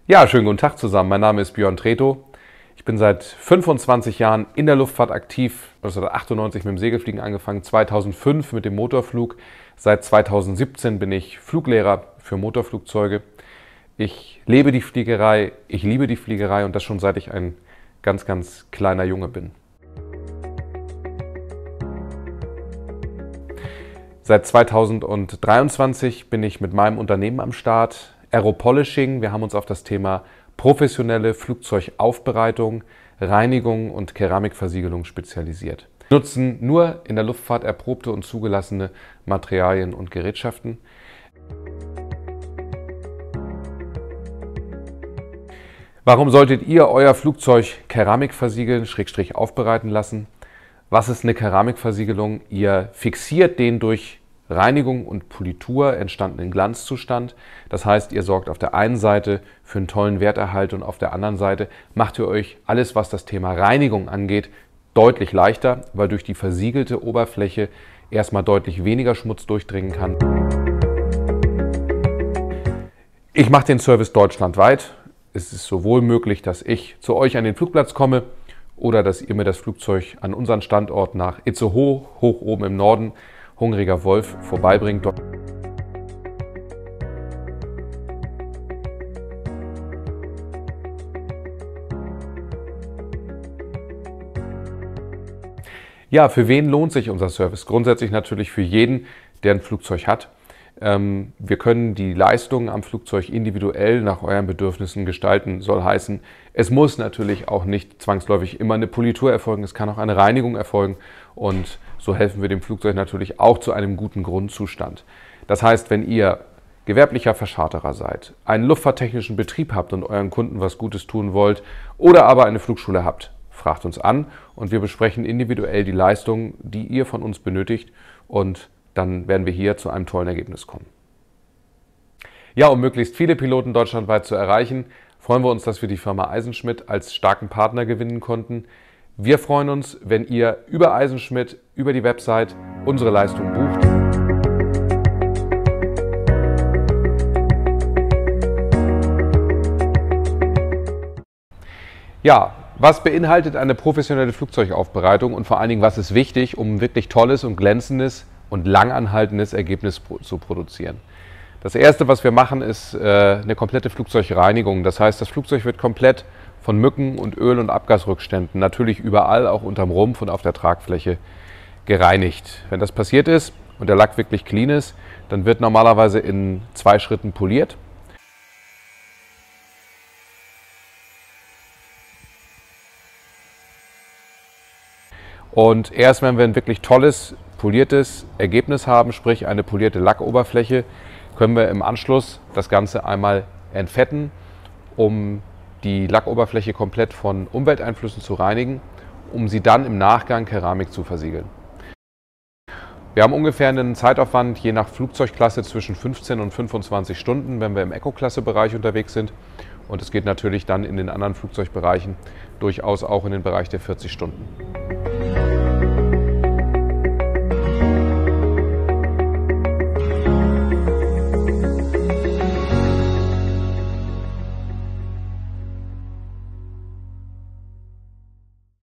Ja, schönen guten Tag zusammen. Mein Name ist Björn Tretow. Ich bin seit 25 Jahren in der Luftfahrt aktiv. 1998 mit dem Segelfliegen angefangen, 2005 mit dem Motorflug. Seit 2017 bin ich Fluglehrer für Motorflugzeuge. Ich lebe die Fliegerei, ich liebe die Fliegerei und das schon seit ich ein ganz, ganz kleiner Junge bin. Seit 2023 bin ich mit meinem Unternehmen am Start, Aeropolishing. Wir haben uns auf das Thema professionelle Flugzeugaufbereitung, Reinigung und Keramikversiegelung spezialisiert. Wir nutzen nur in der Luftfahrt erprobte und zugelassene Materialien und Gerätschaften. Warum solltet ihr euer Flugzeug Keramik versiegeln, / aufbereiten lassen? Was ist eine Keramikversiegelung? Ihr fixiert den durch Reinigung und Politur entstandenen Glanzzustand. Das heißt, ihr sorgt auf der einen Seite für einen tollen Werterhalt und auf der anderen Seite macht ihr euch alles, was das Thema Reinigung angeht, deutlich leichter, weil durch die versiegelte Oberfläche erstmal deutlich weniger Schmutz durchdringen kann. Ich mache den Service deutschlandweit. Es ist sowohl möglich, dass ich zu euch an den Flugplatz komme oder dass ihr mir das Flugzeug an unseren Standort nach Itzehoe, hoch oben im Norden, Hungriger Wolf, vorbeibringt. Ja, für wen lohnt sich unser Service? Grundsätzlich natürlich für jeden, der ein Flugzeug hat. Wir können die Leistungen am Flugzeug individuell nach euren Bedürfnissen gestalten. Soll heißen, es muss natürlich auch nicht zwangsläufig immer eine Politur erfolgen, es kann auch eine Reinigung erfolgen und so helfen wir dem Flugzeug natürlich auch zu einem guten Grundzustand. Das heißt, wenn ihr gewerblicher Verscharterer seid, einen luftfahrttechnischen Betrieb habt und euren Kunden was Gutes tun wollt oder aber eine Flugschule habt, fragt uns an und wir besprechen individuell die Leistungen, die ihr von uns benötigt und dann werden wir hier zu einem tollen Ergebnis kommen. Ja, um möglichst viele Piloten deutschlandweit zu erreichen, freuen wir uns, dass wir die Firma Eisenschmidt als starken Partner gewinnen konnten. Wir freuen uns, wenn ihr über Eisenschmidt, über die Website unsere Leistung bucht. Ja, was beinhaltet eine professionelle Flugzeugaufbereitung und vor allen Dingen, was ist wichtig, um ein wirklich tolles und glänzendes und langanhaltendes Ergebnis zu produzieren? Das erste, was wir machen, ist eine komplette Flugzeugreinigung. Das heißt, das Flugzeug wird komplett von Mücken und Öl- und Abgasrückständen, natürlich überall, auch unterm Rumpf und auf der Tragfläche, gereinigt. Wenn das passiert ist und der Lack wirklich clean ist, dann wird normalerweise in 2 Schritten poliert. Und erst wenn wir ein wirklich tolles, poliertes Ergebnis haben, sprich eine polierte Lackoberfläche, können wir im Anschluss das Ganze einmal entfetten, um die Lackoberfläche komplett von Umwelteinflüssen zu reinigen, um sie dann im Nachgang Keramik zu versiegeln. Wir haben ungefähr einen Zeitaufwand je nach Flugzeugklasse zwischen 15 und 25 Stunden, wenn wir im Eco-Klasse-Bereich unterwegs sind. Und es geht natürlich dann in den anderen Flugzeugbereichen durchaus auch in den Bereich der 40 Stunden.